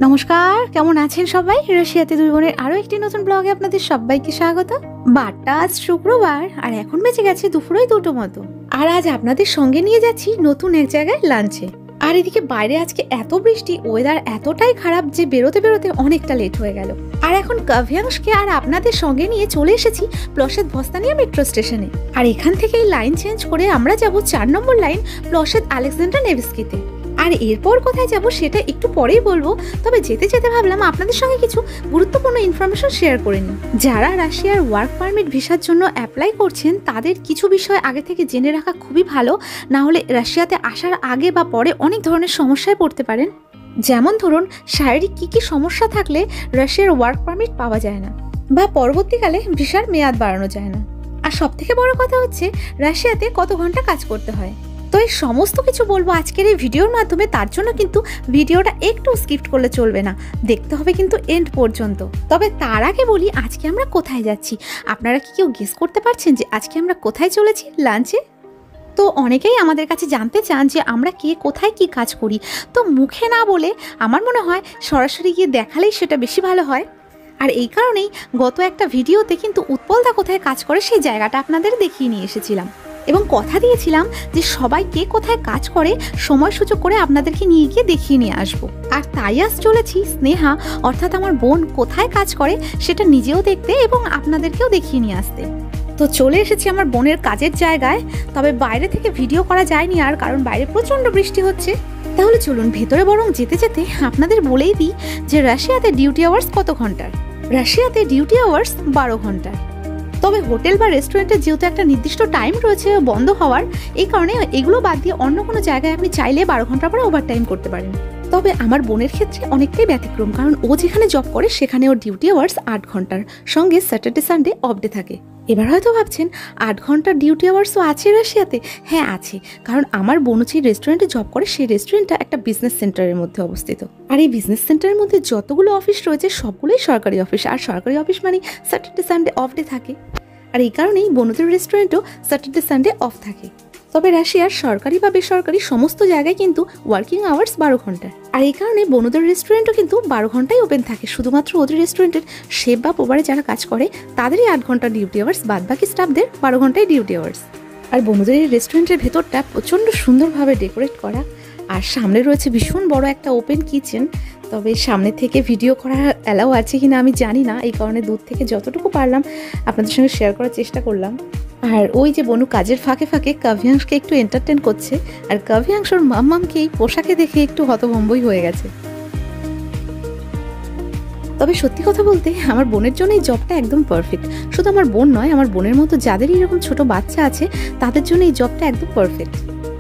নমস্কার, কেমন আছেন সবাই? রাশিয়াতে দুই বোনের আরো একটি নতুন ব্লগে আপনাদের সবাইকে স্বাগত। বারটা আজ শুক্রবার আর এখন বেজে গেছে দুপুরই 2টো মতো। আর আজ আপনাদের সঙ্গে নিয়ে যাচ্ছি নতুন এক জায়গায় লাঞ্চে। আর এদিকে বাইরে আজকে এত বৃষ্টি, ওয়েদার এতটাই খারাপ যে বেরোতে বেরোতে অনেকটা লেট হয়ে গেল। আর এখন কাভিয়াংশকে আর আপনাদের সঙ্গে নিয়ে চলে এসেছি প্লসেদ ভস্তানিয়া মেট্রো স্টেশনে। আর এখান থেকেই লাইন চেঞ্জ করে আমরা যাব 4 নম্বর লাইন প্লসেদ আলেকজান্ডার নেভস্কিতে। আর এরপর কোথায় যাব সেটা একটু পরেই বলবো, তবে যেতে যেতে ভাবলাম আপনাদের সঙ্গে কিছু গুরুত্বপূর্ণ ইনফরমেশন শেয়ার করে নিই। যারা রাশিয়ার ওয়ার্ক পারমিট ভিসার জন্য অ্যাপ্লাই করছেন তাদের কিছু বিষয় আগে থেকে জেনে রাখা খুবই ভালো, না হলে রাশিয়াতে আসার আগে বা পরে অনেক ধরনের সমস্যায় পড়তে পারেন। যেমন ধরুন, শারীরিক কী সমস্যা থাকলে রাশিয়ার ওয়ার্ক পারমিট পাওয়া যায় না, বা পরবর্তীকালে ভিসার মেয়াদ বাড়ানো যায় না। আর সবথেকে বড় কথা হচ্ছে রাশিয়াতে কত ঘন্টা কাজ করতে হয়। তো এই সমস্ত কিছু বলবো আজকের এই ভিডিওর মাধ্যমে, তার জন্য কিন্তু ভিডিওটা একটু স্কিপ করলে চলবে না, দেখতে হবে কিন্তু এন্ড পর্যন্ত। তবে তার আগে বলি আজকে আমরা কোথায় যাচ্ছি। আপনারা কি কেউ গেস করতে পারছেন যে আজকে আমরা কোথায় চলেছি লাঞ্চে? তো অনেকেই আমাদের কাছে জানতে চান যে আমরা কে কোথায় কি কাজ করি। তো মুখে না বলে আমার মনে হয় সরাসরি গিয়ে দেখালেই সেটা বেশি ভালো হয়। আর এই কারণেই গত একটা ভিডিওতে কিন্তু উৎপলদা কোথায় কাজ করে সেই জায়গাটা আপনাদের দেখিয়ে নিয়ে এসেছিলাম, এবং কথা দিয়েছিলাম যে সবাই কে কোথায় কাজ করে সময় সুযোগ করে আপনাদেরকে নিয়ে গিয়ে দেখিয়ে নিয়ে আসবো। আর তাই আজ চলেছি স্নেহা অর্থাৎ আমার বোন কোথায় কাজ করে সেটা নিজেও দেখতে এবং আপনাদেরকেও দেখিয়ে নিয়ে আসতে। তো চলে এসেছি আমার বোনের কাজের জায়গায়, তবে বাইরে থেকে ভিডিও করা যায়নি আর, কারণ বাইরে প্রচণ্ড বৃষ্টি হচ্ছে। তাহলে চলুন ভেতরে বরং যেতে যেতে আপনাদের বলেই দিই যে রাশিয়াতে ডিউটি আওয়ার্স কত ঘন্টার। রাশিয়াতে ডিউটি আওয়ার্স 12 ঘন্টার। তবে হোটেল বা রেস্টুরেন্টে যেহেতু একটা নির্দিষ্ট টাইম রয়েছে বন্ধ হওয়ার, এই কারণে এগুলো বাদ দিয়ে অন্য কোনো জায়গায় আপনি চাইলে 12 ঘন্টা পরে ওভারটাইম করতে পারেন। তবে আমার বোনের ক্ষেত্রে অনেকটাই ব্যতিক্রম, কারণ ও যেখানে জব করে সেখানে ওর ডিউটি আওয়ার্স 8 ঘন্টার, সঙ্গে স্যাটারডে সানডে অফ ডে থাকে। এবার হয়তো ভাবছেন 8 ঘন্টার ডিউটি আওয়ার্সও আছে রাশিয়াতে? হ্যাঁ আছে, কারণ আমার বোন যে রেস্টুরেন্টে জব করে সেই রেস্টুরেন্টটা একটা বিজনেস সেন্টারের মধ্যে অবস্থিত। আর এই বিজনেস সেন্টারের মধ্যে যতগুলো অফিস রয়েছে সবগুলোই সরকারি অফিস, আর সরকারি অফিস মানে স্যাটারডে সানডে অফ ডে থাকে। আর এই কারণেই বনুদের রেস্টুরেন্টও স্যাটারডে সানডে অফ থাকে। তবে রাশিয়ার সরকারি বা বেসরকারি সমস্ত জায়গায় কিন্তু ওয়ার্কিং আওয়ার্স 12 ঘন্টার। আর এই কারণে বনুদের রেস্টুরেন্টও কিন্তু 12 ঘন্টাই ওপেন থাকে। শুধুমাত্র ওদের রেস্টুরেন্টের শেফ বা পোবারে যারা কাজ করে তাদেরই 8 ঘন্টা ডিউটি আওয়ার্স, বাদ বাকি স্টাফদের 12 ঘন্টায় ডিউটি আওয়ার্স। আর বনুদের এই রেস্টুরেন্টের ভেতরটা প্রচণ্ড সুন্দরভাবে ডেকোরেট করা, আর সামনে রয়েছে ভীষণ বড় একটা ওপেন কিচেন। তবে সামনে থেকে ভিডিও করা অ্যালাউ আছে কিনা আমি জানি না, এই কারণে দূর থেকে যতটুকু পারলাম আপনাদের সঙ্গে শেয়ার করার চেষ্টা করলাম। আর ওই যে বনু কাজের ফাঁকে ফাঁকে কাভিয়াংশকে একটু এন্টারটেন করছে, আর কাভিয়াংশর মাম্মামকে এই পোশাকে দেখে একটু হতভম্বই হয়ে গেছে। তবে সত্যি কথা বলতে আমার বোনের জন্য এই জবটা একদম পারফেক্ট। শুধু আমার বোন নয়, আমার বোনের মতো যাদের এরকম ছোট বাচ্চা আছে তাদের জন্য এই জবটা একদম পারফেক্ট।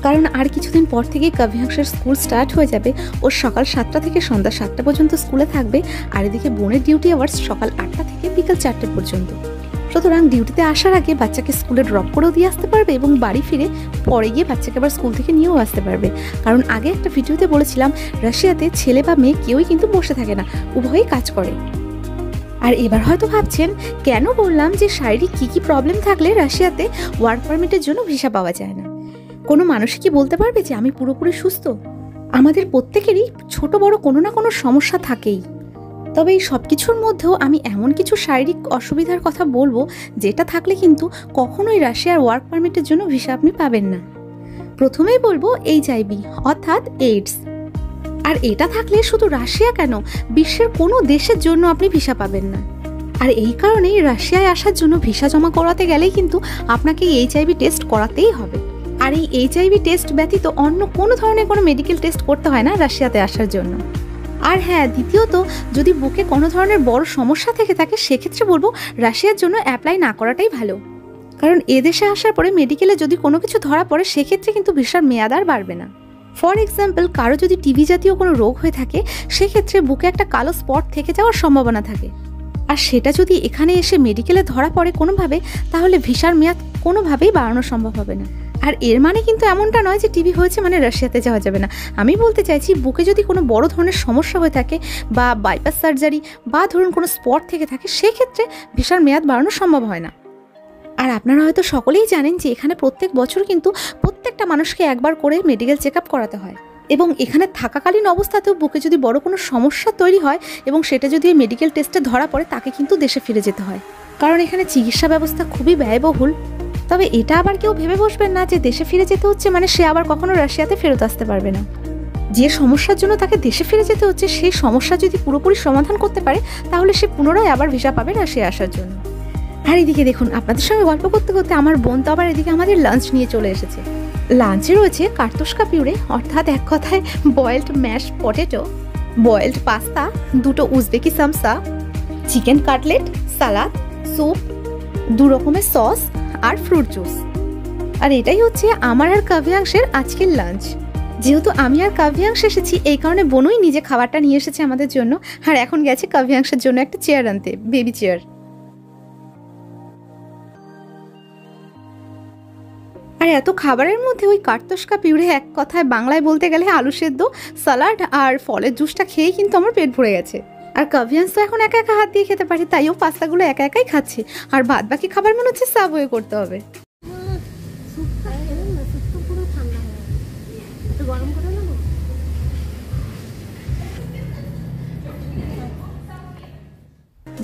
কারণ আর কিছুদিন পর থেকেই কাভিয়াংশের স্কুল স্টার্ট হয়ে যাবে। ওর সকাল 7টা থেকে সন্ধ্যা 7টা পর্যন্ত স্কুলে থাকবে, আর এদিকে বোনের ডিউটি আওয়ার্স সকাল 8টা থেকে বিকাল 4টে পর্যন্ত। সুতরাং ডিউটিতে আসার আগে বাচ্চাকে স্কুলে ড্রপ করেও দিয়ে আসতে পারবে এবং বাড়ি ফিরে পরে গিয়ে বাচ্চাকে আবার স্কুল থেকে নিয়েও আসতে পারবে। কারণ আগে একটা ভিডিওতে বলেছিলাম রাশিয়াতে ছেলে বা মেয়ে কেউই কিন্তু বসে থাকে না, উভয়ই কাজ করে। আর এবার হয়তো ভাবছেন কেন বললাম যে শারীরিক কী প্রবলেম থাকলে রাশিয়াতে ওয়ার্ক পারমিটের জন্য ভিসা পাওয়া যায় না। কোনো মানুষই কি বলতে পারবে যে আমি পুরোপুরি সুস্থ? আমাদের প্রত্যেকেরই ছোট বড় কোনো না কোনো সমস্যা থাকেই। তবে এই সব কিছুর মধ্যেও আমি এমন কিছু শারীরিক অসুবিধার কথা বলবো যেটা থাকলে কিন্তু কখনোই রাশিয়ার ওয়ার্ক পারমিটের জন্য ভিসা আপনি পাবেন না। প্রথমেই বলবো HIV অর্থাৎ এইডস। আর এটা থাকলে শুধু রাশিয়া কেন, বিশ্বের কোনো দেশের জন্য আপনি ভিসা পাবেন না। আর এই কারণেই রাশিয়ায় আসার জন্য ভিসা জমা করাতে গেলেই কিন্তু আপনাকে HIV টেস্ট করাতেই হবে। আর এই HIV টেস্ট ব্যতীত অন্য কোনো ধরনের কোনো মেডিকেল টেস্ট করতে হয় না রাশিয়াতে আসার জন্য। আর হ্যাঁ, দ্বিতীয়ত যদি বুকে কোনো ধরনের বড় সমস্যা থেকে থাকে সেক্ষেত্রে বলবো রাশিয়ার জন্য অ্যাপ্লাই না করাটাই ভালো। কারণ এদেশে আসার পরে মেডিকেলে যদি কোনো কিছু ধরা পড়ে সেক্ষেত্রে কিন্তু ভিসার মেয়াদ আর বাড়বে না। ফর এক্সাম্পল, কারো যদি টিবি জাতীয় কোনো রোগ হয়ে থাকে সেক্ষেত্রে বুকে একটা কালো স্পট থেকে যাওয়ার সম্ভাবনা থাকে, আর সেটা যদি এখানে এসে মেডিকেলে ধরা পড়ে কোনোভাবে, তাহলে ভিসার মেয়াদ কোনোভাবেই বাড়ানো সম্ভব হবে না। আর এর মানে কিন্তু এমনটা নয় যে টিবি হয়েছে মানে রাশিয়াতে যাওয়া যাবে না। আমি বলতে চাইছি বুকে যদি কোনো বড় ধরনের সমস্যা হয়ে থাকে বা বাইপাস সার্জারি বা ধরুন কোনো স্পট থেকে থাকে সেক্ষেত্রে ভিসার মেয়াদ বাড়ানো সম্ভব হয় না। আর আপনারা হয়তো সকলেই জানেন যে এখানে প্রত্যেক বছর কিন্তু প্রত্যেকটা মানুষকে একবার করে মেডিকেল চেক আপ করাতে হয়। এবং এখানে থাকাকালীন অবস্থাতেও বুকে যদি বড় কোনো সমস্যা তৈরি হয় এবং সেটা যদি মেডিকেল টেস্টে ধরা পড়ে তাকে কিন্তু দেশে ফিরে যেতে হয়, কারণ এখানে চিকিৎসা ব্যবস্থা খুবই ব্যয়বহুল। তবে এটা আবার কেউ ভেবে বসবেন না যে দেশে ফিরে যেতে হচ্ছে মানে সে আবার কখনো রাশিয়াতে ফেরত আসতে পারবে না। যে সমস্যার জন্য তাকে দেশে ফিরে যেতে হচ্ছে সেই সমস্যা যদি পুরোপুরি সমাধান করতে পারে তাহলে সে পুনরায় আবার ভিসা পাবে রাশিয়া আসার জন্য। আর এদিকে দেখুন, আপনাদের সঙ্গে গল্প করতে করতে আমার বোন তো আবার এদিকে আমাদের লাঞ্চ নিয়ে চলে এসেছে। লাঞ্চে রয়েছে কার্তুস্কা পিউরে, অর্থাৎ এক কথায় boiled mash potato, boiled pasta, 2টো উজবেকি সামসা, চিকেন কাটলেট, সালাদ, স্যুপ, 2 রকমের সস আর ফ্রুট জুস। আর এটাই হচ্ছে আমার আর কাব্যাংশের আজকের লাঞ্চ। যেহেতু আমি আর কাব্যাংশ এসেছি এই কারণে বোনই নিজে খাবারটা নিয়ে এসেছে আমাদের জন্য, আর এখন গেছে কাব্যাংশের জন্য একটা চেয়ার আনতে, বেবি চেয়ার। আর এত খাবারের মধ্যে ওই কার্তুস্কা পিউরে এক কথায় বাংলায় বলতে গেলে আলু সেদ্ধ, সালাড আর ফলের জুসটা খেয়েই কিন্তু আমার পেট ভরে গেছে। আর কাব্যাংশ তো এখন একা একা হাত দিয়ে খেতে পারে, তাইও পাস্তাগুলো একা একাই খাচ্ছে, আর বাদ বাকি খাবার মনে হচ্ছে সাবওয়ে করতে হবে।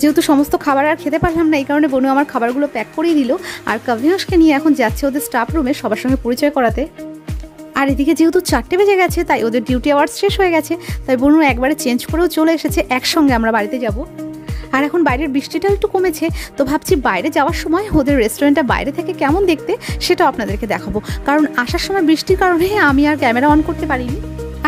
যেহেতু সমস্ত খাবার আর খেতে পারলাম না এই কারণে বোনু আমার খাবারগুলো প্যাক করেই দিল, আর কাব্যাংশকে নিয়ে এখন যাচ্ছে ওদের স্টাফ রুমে সবার সঙ্গে পরিচয় করাতে। আর এদিকে যেহেতু 4টে বেজে গেছে তাই ওদের ডিউটি আওয়ার্স শেষ হয়ে গেছে, তাই বোনু একবারে চেঞ্জ করেও চলে এসেছে, একসঙ্গে আমরা বাড়িতে যাব। আর এখন বাইরের বৃষ্টিটা একটু কমেছে, তো ভাবছি বাইরে যাওয়ার সময় ওদের রেস্টুরেন্টটা বাইরে থেকে কেমন দেখতে সেটাও আপনাদেরকে দেখাবো, কারণ আসার সময় বৃষ্টির কারণে আমি আর ক্যামেরা অন করতে পারিনি।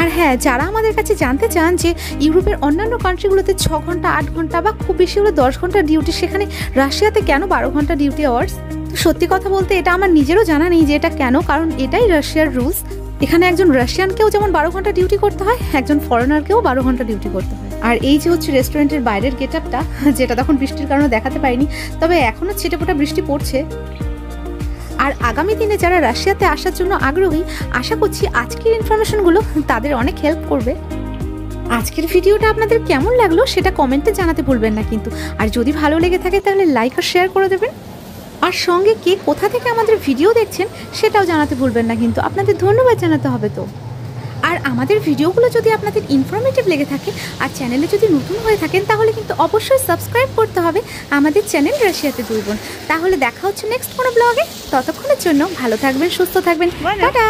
আর হ্যাঁ, যারা আমাদের কাছে জানতে চান যে ইউরোপের অন্যান্য কান্ট্রিগুলোতে 6 ঘন্টা 8 ঘন্টা বা খুব বেশি হলে 10 ঘন্টা ডিউটি, সেখানে রাশিয়াতে কেন 12 ঘন্টা ডিউটি আওয়ার্স, তো সত্যি কথা বলতে এটা আমার নিজেরও জানা নেই যে এটা কেন, কারণ এটাই রাশিয়ার রুলস। এখানে একজন রাশিয়ানকেও যেমন 12 ঘন্টা ডিউটি করতে হয়, একজন ফরেনারকেও 12 ঘন্টা ডিউটি করতে হয়। আর এই যে হচ্ছে রেস্টুরেন্টের বাইরের গেট আপটা, যেটা তখন বৃষ্টির কারণে দেখাতে পারিনি, তবে এখনও ছিটেফোঁটা বৃষ্টি পড়ছে। আর আগামী দিনে যারা রাশিয়াতে আসার জন্য আগ্রহী, আশা করছি আজকের ইনফরমেশনগুলো তাদের অনেক হেল্প করবে। আজকের ভিডিওটা আপনাদের কেমন লাগলো সেটা কমেন্টে জানাতে ভুলবেন না কিন্তু, আর যদি ভালো লেগে থাকে তাহলে লাইক আর শেয়ার করে দেবেন। আর সঙ্গে কে কোথা থেকে আমাদের ভিডিও দেখছেন সেটাও জানাতে ভুলবেন না কিন্তু, আপনাদের ধন্যবাদ জানাতে হবে তো। আর আমাদের ভিডিওগুলো যদি আপনাদের ইনফরমেটিভ লেগে থাকে আর চ্যানেলে যদি নতুন হয়ে থাকেন তাহলে কিন্তু অবশ্যই সাবস্ক্রাইব করতে হবে আমাদের চ্যানেল রাশিয়াতে দুই বোন। তাহলে দেখা হচ্ছে নেক্সট কোনো ব্লগে, ততক্ষণের জন্য ভালো থাকবেন, সুস্থ থাকবেন, টাটা।